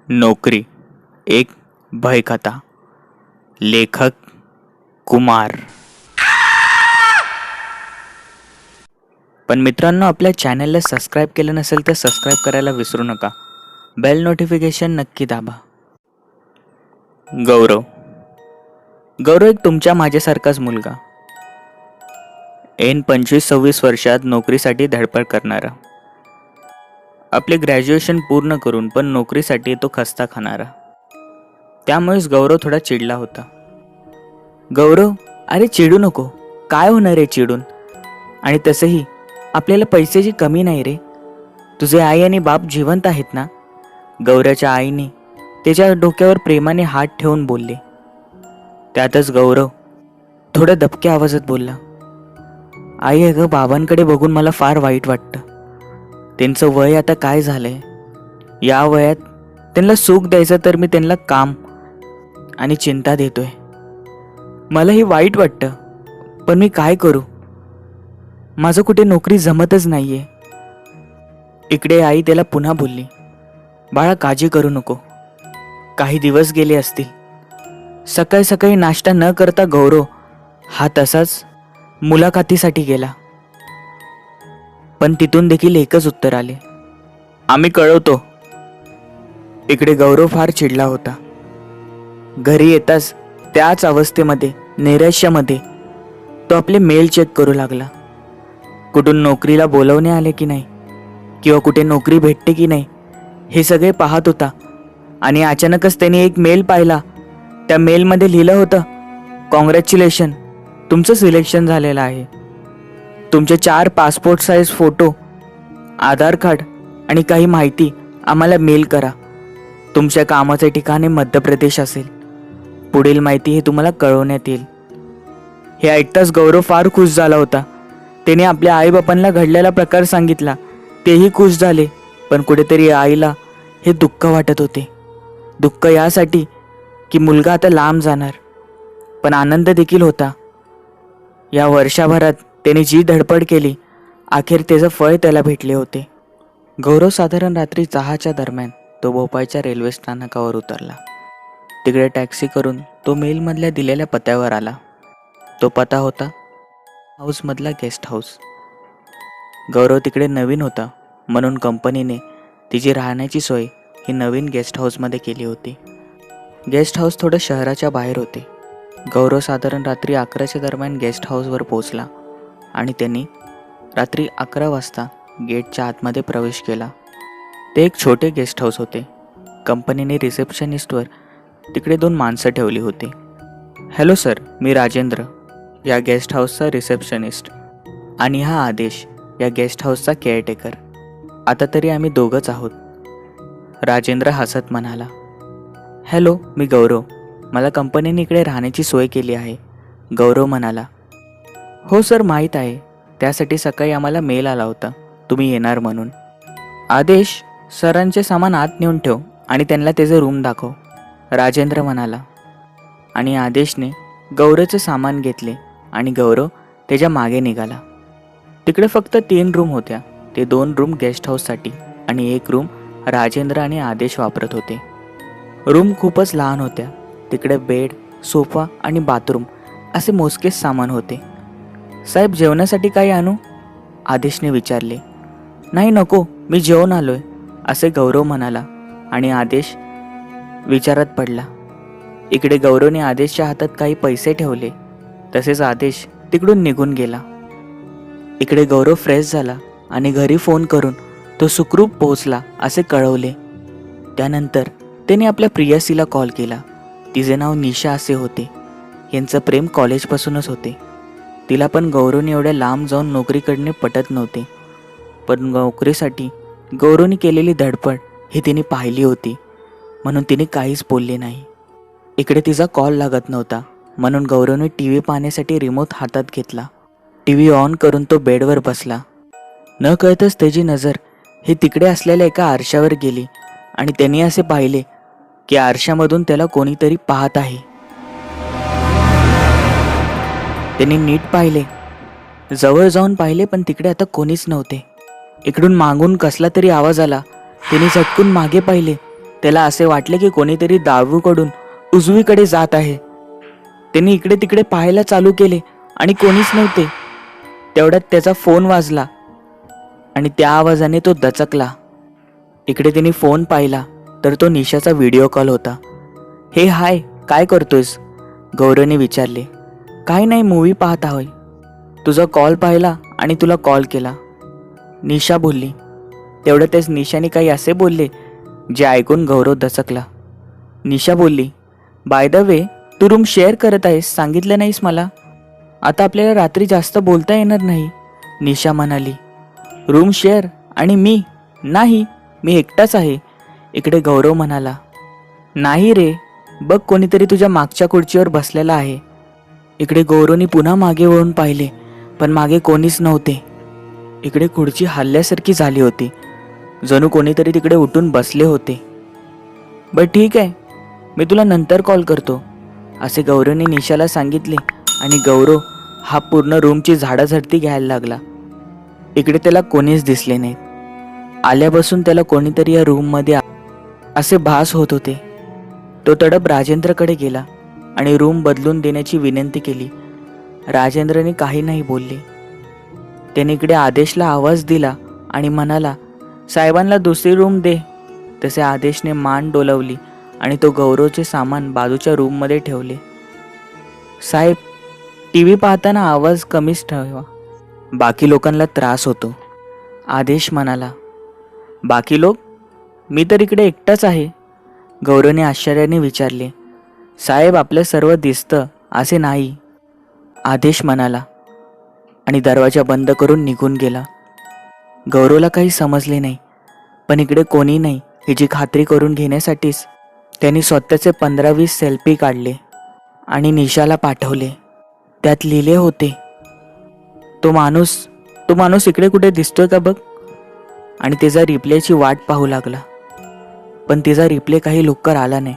नोकरी एक भयकथा. लेखक कुमार. पण मित्रांनो, आपल्या चॅनलला सबस्क्राईब केलं नसेल तर सबस्क्राईब करायला विसरू नका. बेल नोटिफिकेशन नक्की दाबा. गौरव एक तुमच्या माझ्यासारखाच मुलगा. ऐन 25-26 वर्षात नोकरीसाठी धडपड करणारा. आपले ग्रॅज्युएशन पूर्ण करून पण नोकरीसाठी तो खस्ता खाणारा. त्यामुळेच गौरव थोडा चिडला होता. गौरव, अरे चिडू नको. काय होणार आहे चिडून? आणि तसंही आपल्याला पैशाची कमी नाही रे. तुझे आई आणि बाप जिवंत आहेत ना? गौरवच्या आईने त्याच्या डोक्यावर प्रेमाने हात ठेवून बोलले. त्यातच गौरव थोड्या दबक्या आवाजात बोलला, आई अगं, बाबांकडे बघून मला फार वाईट वाटतं. त्यांचं वय आता काय झालंय? या वयात त्यांना सुख द्यायचं तर मी त्यांना काम आणि चिंता देतोय. मलाही वाईट वाटतं, पण मी काय करू? माझं कुठे नोकरी जमतच नाहीये. इकडे आई त्याला पुन्हा बोलली, बाळा काळजी करू नको. काही दिवस गेले असतील. सकाळी सकाळी नाश्ता न करता गौरव हा तसाच मुलाखतीसाठी गेला. पण तिथून देखील एकच उत्तर आले, आम्ही कळवतो. इकडे गौरव फार चिडला होता. घरी येताच त्याच अवस्थेमध्ये, नैराश्यामध्ये तो आपले मेल चेक करू लागला. कुठून नोकरीला बोलवणे आले की नाही, किंवा कुठे नोकरी भेटते की नाही, हे सगळे पाहत होता. आणि अचानकच त्याने एक मेल पाहिला. त्या मेलमध्ये लिहिलं होतं, कॉंग्रॅच्युलेशन, तुमचं सिलेक्शन झालेलं आहे. तुमचे 4 पासपोर्ट साईज फोटो, आधार कार्ड आणि काही माहिती आम्हाला मेल करा. तुमच्या कामाचे ठिकाण मध्य प्रदेश असेल. पुढील माहिती हे तुम्हाला कळवण्यात येईल. हे ऐकताच गौरव फार खुश झाला होता. त्याने आपल्या आईबापांना घडलेला प्रकार सांगितला. तेही खुश झाले, पण कुठेतरी आईला हे दुःख वाटत होते. दुःख यासाठी की मुलगा आता लांब जाणार, पण आनंद देखील होता. या वर्षभरात त्याने जी धडपड केली, अखेर त्याचं फळ त्याला भेटले होते. गौरव साधारण रात्री 6च्या दरम्यान तो भोपाळच्या रेल्वे स्थानकावर उतरला. तिकडे टॅक्सी करून तो मेलमधल्या दिलेल्या पत्त्यावर आला. तो पत्ता होता हाऊसमधला गेस्ट हाऊस. गौरव तिकडे नवीन होता, म्हणून कंपनीने तिची राहण्याची सोय ही नवीन गेस्ट हाऊसमध्ये केली होती. गेस्ट हाऊस थोडं शहराच्या बाहेर होते. गौरव साधारण रात्री 11च्या दरम्यान गेस्ट हाऊसवर पोहोचला आणि त्यांनी रात्री 11 वाजता गेटच्या आतमध्ये प्रवेश केला. ते एक छोटे गेस्ट हाऊस होते. कंपनीने रिसेप्शनिस्टवर तिकडे 2 माणसं ठेवली होती. हॅलो सर, मी राजेंद्र, या गेस्ट हाऊसचा रिसेप्शनिस्ट, आणि हा आदेश, या गेस्ट हाऊसचा केअरटेकर. आता तरी आम्ही दोघंच आहोत. राजेंद्र हसत म्हणाला. हॅलो, मी गौरव, मला कंपनीने इकडे राहण्याची सोय केली आहे. गौरव म्हणाला. हो सर, माहीत आहे. त्यासाठी सकाळी आम्हाला मेल आला होता तुम्ही येणार म्हणून. आदेश, सरांचे सामान आत नेऊन ठेव आणि त्यांना त्याचे रूम दाखव, राजेंद्र म्हणाला. आणि आदेशने गौरवचे सामान घेतले आणि गौरव त्याच्या मागे निघाला. तिकडे फक्त 3 रूम होत्या. ते 2 रूम गेस्ट हाऊससाठी आणि 1 रूम राजेंद्र आणि आदेश वापरत होते. रूम खूपच लहान होत्या. तिकडे बेड, सोफा आणि बाथरूम असे मोजकेच सामान होते. साहेब, जेवणासाठी काही आणू? आदेशने विचारले. नाही नको, मी जेवून आलोय, असे गौरव म्हणाला. आणि आदेश विचारात पडला. इकडे गौरवने आदेशच्या हातात काही पैसे ठेवले. तसेच आदेश तिकडून निघून गेला. इकडे गौरव फ्रेश झाला आणि घरी फोन करून तो सुखरूप पोहोचला असे कळवले. त्यानंतर त्याने आपल्या प्रियसीला कॉल केला. तिचे नाव निशा असे होते. यांचं प्रेम कॉलेजपासूनच होते. तिला पण गौरवने एवढ्या लांब जाऊन नोकरी करणे पटत नव्हते. पण नोकरीसाठी गौरवने केलेली धडपड ही तिने पाहिली होती, म्हणून तिने काहीच बोलले नाही. इकडे तिचा कॉल लागत नव्हता, म्हणून गौरवने TV पाहण्यासाठी रिमोट हातात घेतला. TV ऑन करून तो बेडवर बसला. न कळतच त्याची नजर ही तिकडे असलेल्या एका आरशावर गेली आणि त्यांनी असे पाहिले की आरशामधून त्याला कोणीतरी पाहत आहे. त्यांनी नीट पाहिले, जवळ जाऊन पाहिले, पण तिकडे आता कोणीच नव्हते. इकडून मागून कसला तरी आवाज आला. त्यांनी झटकून मागे पाहिले त्याला असे वाटले की कोणीतरी डावीकडून उजवीकडे जात आहे. त्यांनी इकडे तिकडे पाहायला चालू केले आणि कोणीच नव्हते. तेवढ्यात त्याचा फोन वाजला आणि त्या आवाजाने तो दचकला. इकडे त्यांनी फोन पाहिला तर तो निशाचा व्हिडिओ कॉल होता. हे हाय, काय करतोयस? गौरवने विचारले. काही नाही, मूवी पाहत आहोय. तुझा कॉल पाहिला आणि तुला कॉल केला, निशा बोलली. तेवढ्यातच निशाने काही असे बोलले जे ऐकून गौरव दचकला. निशा बोलली, बाय द वे, तू रूम शेअर करत आहेस, सांगितलं नाहीस मला. आता आपल्याला रात्री जास्त बोलता येणार नाही, निशा म्हणाली. रूम शेअर आणि मी? नाही, मी एकटाच आहे, इकडे गौरव म्हणाला. नाही रे, बघ कोणीतरी तुझ्या मागच्या खुर्चीवर बसलेला आहे. इकडे गौरवने पुन्हा मागे वळून पाहिले, पण मागे कोणीच नव्हते. इकडे खुर्ची हलल्यासारखी झाली होती, जणू कोणीतरी तिकडे उठून बसले होते. बरं ठीक आहे, मी तुला नंतर कॉल करतो, असे गौरवने निशाला सांगितले आणि गौरव हा पूर्ण रूमची झाडाझडती घ्यायला लागला. इकडे त्याला कोणीच दिसले नाहीत. आल्यापासून त्याला कोणीतरी या रूममध्ये असे भास होत होते. तो तडप राजेंद्रकडे गेला आणि रूम बदलून देण्याची विनंती केली. राजेंद्रने काही नाही बोलले. त्याने इकडे आदेशला आवाज दिला आणि म्हणाला, साहेबांना दुसरी रूम दे. तसे आदेशने मान डोलवली आणि तो गौरवचे सामान बाजूच्या रूममध्ये ठेवले. साहेब, टी व्ही पाहताना आवाज कमीच ठेवा, बाकी लोकांना त्रास होतो, आदेश म्हणाला. बाकी लोक? मी तर इकडे एकटाच आहे, गौरवने आश्चर्याने विचारले. साहेब, आपलं सर्व दिसतं असे नाही, आदेश म्हणाला आणि दरवाजा बंद करून निघून गेला. गौरवला काही समजले नाही, पण इकडे कोणी नाही याची खात्री करून घेण्यासाठीच त्यांनी स्वतःचे 15-20 सेल्फी काढले आणि निशाला पाठवले. त्यात लिहिले होते, तो माणूस इकडे कुठे दिसतोय का बघ. आणि तिचा रिप्लायची वाट पाहू लागला, पण तिचा रिप्लाय काही लवकर आला नाही.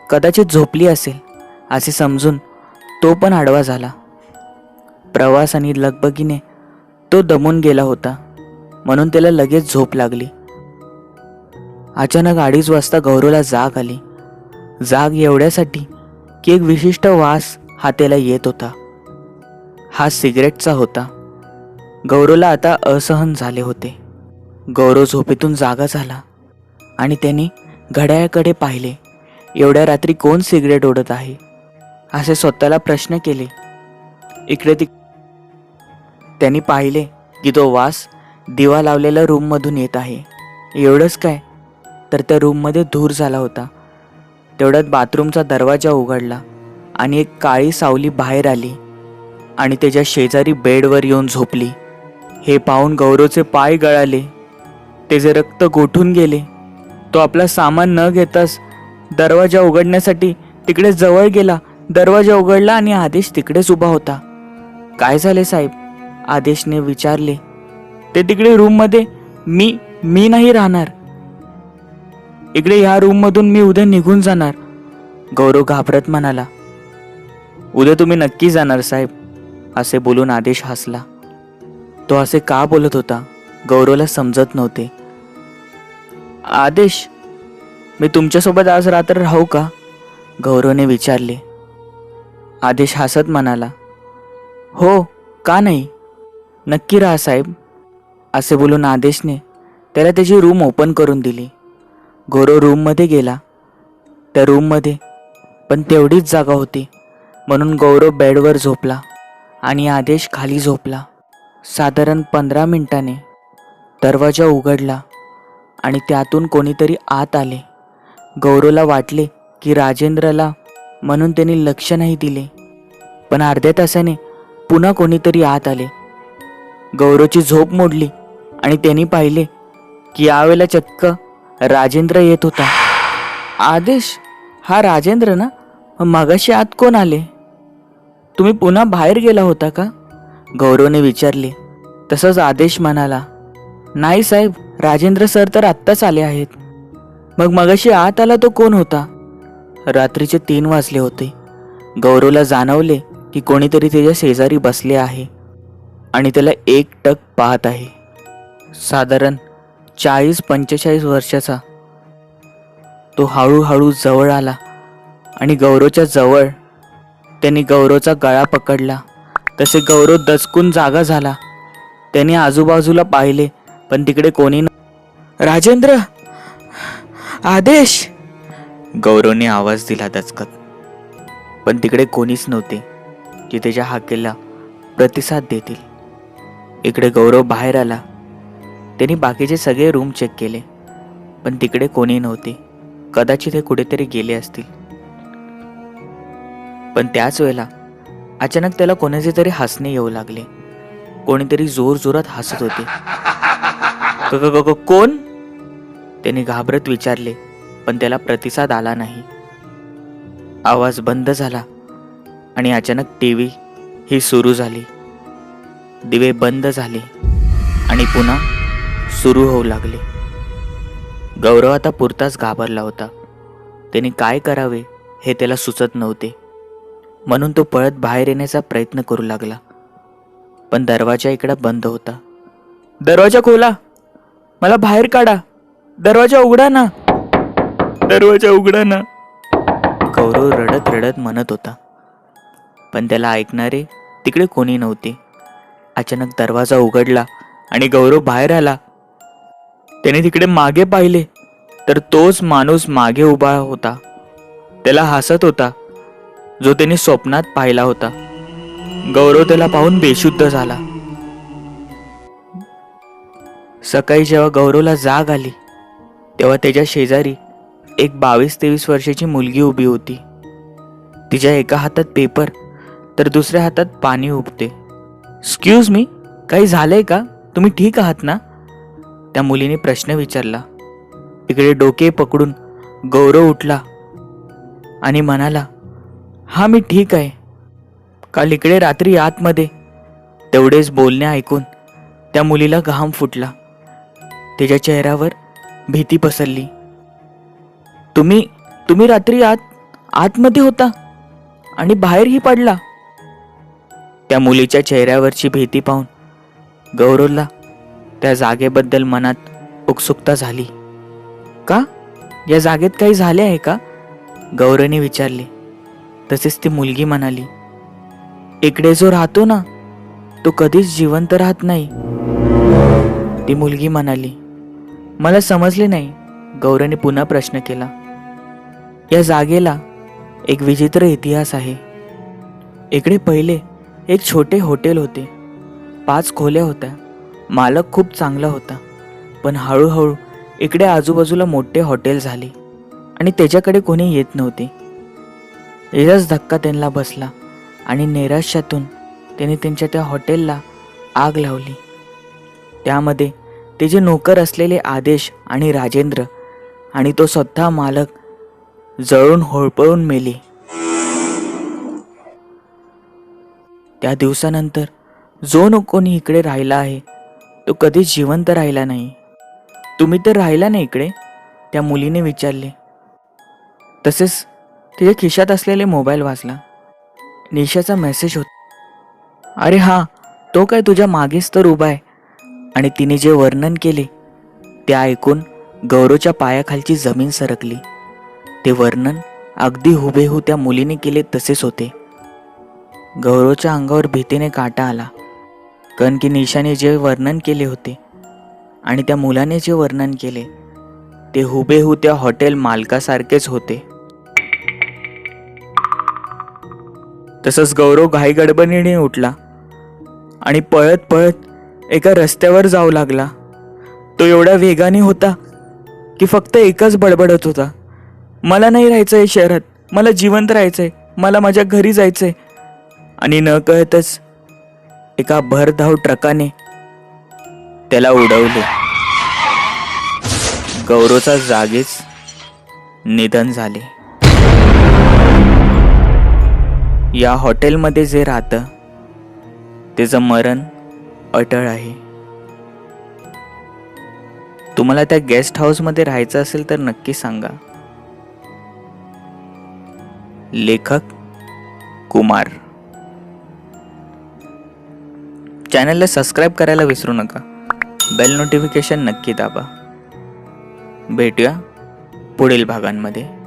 कदाचित झोपली असेल असे समजून तो पण आडवा झाला. प्रवास आणि लगबगीने तो दमून गेला होता, म्हणून त्याला लगेच झोप लागली. अचानक 2:30 वाजता गौरवला जाग आली. जाग एवढ्यासाठी की एक विशिष्ट वास हातेला येत होता. हा सिगरेटचा होता. गौरवला आता असहन झाले होते. गौरव झोपेतून जागा झाला आणि त्याने घड्याळाकडे पाहिले. एवढ्या रात्री कोण सिगरेट ओढत आहे असे स्वतःला प्रश्न केले. इकडे त्यांनी पाहिले की तो वास दिवा लावलेल्या रूममधून येत आहे. एवढंच काय, तर त्या रूममध्ये धूर झाला होता. तेवढ्यात बाथरूमचा दरवाजा उघडला आणि एक काळी सावली बाहेर आली आणि त्याच्या शेजारी बेडवर येऊन झोपली. हे पाहून गौरवचे पाय गळाले, त्याचे रक्त गोठून गेले. तो आपला सामान न घेताच दरवाजा उघडण्यासाठी तिकडे जवळ गेला. दरवाजा उघडला आणि आदेश तिकडेच उभा होता. काय झाले साहेब, आदेशने विचारले. ते तिकडे रूममध्ये मी नाही राहणार. इकडे ह्या रूममधून मी उद्या निघून जाणार, गौरव घाबरत म्हणाला. उद्या तुम्ही नक्की जाणार साहेब, असे बोलून आदेश हसला. तो असे का बोलत होता गौरवला समजत नव्हते. आदेश, मी तुमच्यासोबत आज रात्र राहू का, गौरवने विचारले. आदेश हसत म्हणाला, हो, का नाही, नक्की राहा साहेब, असे बोलून आदेशने त्याला त्याची रूम ओपन करून दिली. गौरव रूममध्ये गेला. त्या रूममध्ये पण तेवढीच जागा होती, म्हणून गौरव बेडवर झोपला आणि आदेश खाली झोपला. साधारण 15 मिनिटांनी दरवाजा उघडला आणि त्यातून कोणीतरी आत आले. गौरवला वाटले की राजेंद्रला, म्हणून त्यांनी लक्ष नाही दिले. पण अर्ध्या तासाने पुन्हा कोणीतरी आत आले. गौरवची झोप मोडली आणि त्यांनी पाहिले की यावेळेला चक्क राजेंद्र येत होता. आदेश, हा राजेंद्र ना? मगाशी आत कोण आले? तुम्ही पुन्हा बाहेर गेला होता का, गौरवने विचारले. तसंच आदेश म्हणाला, नाही साहेब, राजेंद्र सर तर आत्ताच आले आहेत. मग मगाशी आत आला तो कोण होता? रात्रीचे 3 वाजले होते. गौरवला जाणवले की कोणीतरी त्याच्या शेजारी बसले आहे आणि त्याला एकटक पाहत आहे. साधारण 40-45 वर्षाचा. तो हळूहळू जवळ आला आणि गौरवच्या जवळ त्यांनी गौरवचा गळा पकडला. तसे गौरव दचकून जागा झाला. त्याने आजूबाजूला पाहिले, पण तिकडे कोणी राजेंद्र, आदेश, गौरवने आवाज दिला दचकत. पण तिकडे कोणीच नव्हते जे त्याच्या हाकेला प्रतिसाद देतील. इकडे गौरव बाहेर आला. त्यांनी बाकीचे सगळे रूम चेक केले, पण तिकडे कोणी नव्हते. कदाचित हे कुठेतरी गेले असतील. पण त्याच वेळेला अचानक त्याला कोणाचे तरी हसणे येऊ लागले. कोणीतरी जोर जोरात हसत होते. कोण? त्याने घाबरत विचारले, पण त्याला प्रतिसाद आला नाही. आवाज बंद झाला आणि अचानक टीव्ही ही सुरू झाली. दिवे बंद झाले आणि पुन्हा सुरू होऊ लागले. गौरव आता पुरताच घाबरला होता. त्याने काय करावे हे त्याला सुचत नव्हते. म्हणून तो पळत बाहेर येण्याचा प्रयत्न करू लागला, पण दरवाजा इकडे बंद होता. दरवाजा खोला, मला बाहेर काढा, दरवाजा उघडा ना, दरवाजा उघडा ना, गौरव रडत रडत म्हणत होता. पण त्याला ऐकणारे तिकडे कोणी नव्हते. अचानक दरवाजा उघडला आणि गौरव बाहेर आला. त्याने तिकडे मागे पाहिले तर तोच माणूस मागे उभा होता. त्याला हसत होता, जो त्याने स्वप्नात पाहिला होता. गौरव त्याला पाहून बेशुद्ध झाला. सकाळी जेव्हा गौरवला जाग आली, तेव्हा त्याच्या शेजारी एक 22-23 वर्षाची मुलगी उभी होती. तिच्या एका हातात पेपर तर दुसऱ्या हातात पाणी उबते. एक्सक्यूज मी, काही झालंय का? तुम्ही ठीक आहात ना? त्या मुलीने प्रश्न विचारला. इकडे डोके पकडून गौरव उठला आणि म्हणाला, हा मी ठीक आहे. काल इकडे रात्री आतमध्ये. तेवढेच बोलणे ऐकून त्या मुलीला घाम फुटला. तिच्या चेहऱ्यावर भीती पसरली. तुम्ही रात्री आतमध्ये होता आणि बाहेरही पडला? त्या मुलीच्या चेहऱ्यावरची भीती पाहून गौरवला त्या जागेबद्दल मनात उत्सुकता झाली. का? या जागेत काही झाले आहे का? गौरवने विचारले. तसेच ती मुलगी म्हणाली, इकडे जो राहतो ना, तो कधीच जिवंत राहत नाही. ती मुलगी म्हणाली. मला समजले नाही. गौरवने पुन्हा प्रश्न केला. या जागेला एक विचित्र इतिहास आहे. इकडे पहिले एक छोटे हॉटेल होते. 5 खोल्या होत्या. मालक खूप चांगला होता. पण हळूहळू इकडे आजूबाजूला मोठे हॉटेल झाले आणि त्याच्याकडे कोणी येत नव्हते. याचाच धक्का त्यांना बसला आणि नैराश्यातून त्यांनी त्यांच्या त्या हॉटेलला आग लावली. त्यामध्ये ते जे नोकर असलेले आदेश आणि राजेंद्र आणि तो स्वतः मालक जळून होळपळून मेले. त्या दिवसानंतर जो कोणी इकडे राहिला आहे तो कधीच जिवंत राहिला नाही. तुम्ही तर राहिला नाही इकडे? त्या मुलीने विचारले. तसेच तिच्या खिशात असलेले मोबाईल वाजला. निशाचा मेसेज होता. अरे हा, तो काय तुझ्या मागेच तर उभा आहे. आणि तिने जे वर्णन केले ते ऐकून गौरवच्या पायाखालची जमीन सरकली. ते वर्णन अगदी हुबेहू त्या मुलीने केले तसेच होते. गौरवच्या अंगावर भीतीने काटा आला, कारण की निशाने जे वर्णन केले होते आणि त्या मुलाने जे वर्णन केले ते हुबेहू त्या हॉटेल मालकासारखेच होते. तसंच गौरव घाई गडबडीने उठला आणि पळत पळत एका रस्त्यावर जाऊ लागला. तो एवढ्या वेगाने होता की फक्त एकच बडबडत होता, मला नाही राहायचंय शहरात, मला जिवंत राहायचंय, मला माझ्या घरी जायचंय. आणि न कळतच एका भरधाव ट्रकाने त्याला उडवले. गौरवचा जागीच निधन झाले. या हॉटेलमध्ये जे राहतं त्याचं मरण अटळ आहे. तुम्हाला त्या गेस्ट हाऊसमध्ये राहायचं असेल तर नक्की सांगा. लेखक कुमार. चॅनलला सबस्क्राईब करायला विसरू नका. बेल नोटिफिकेशन नक्की दाबा. भेटूया पुढील भागांमध्ये.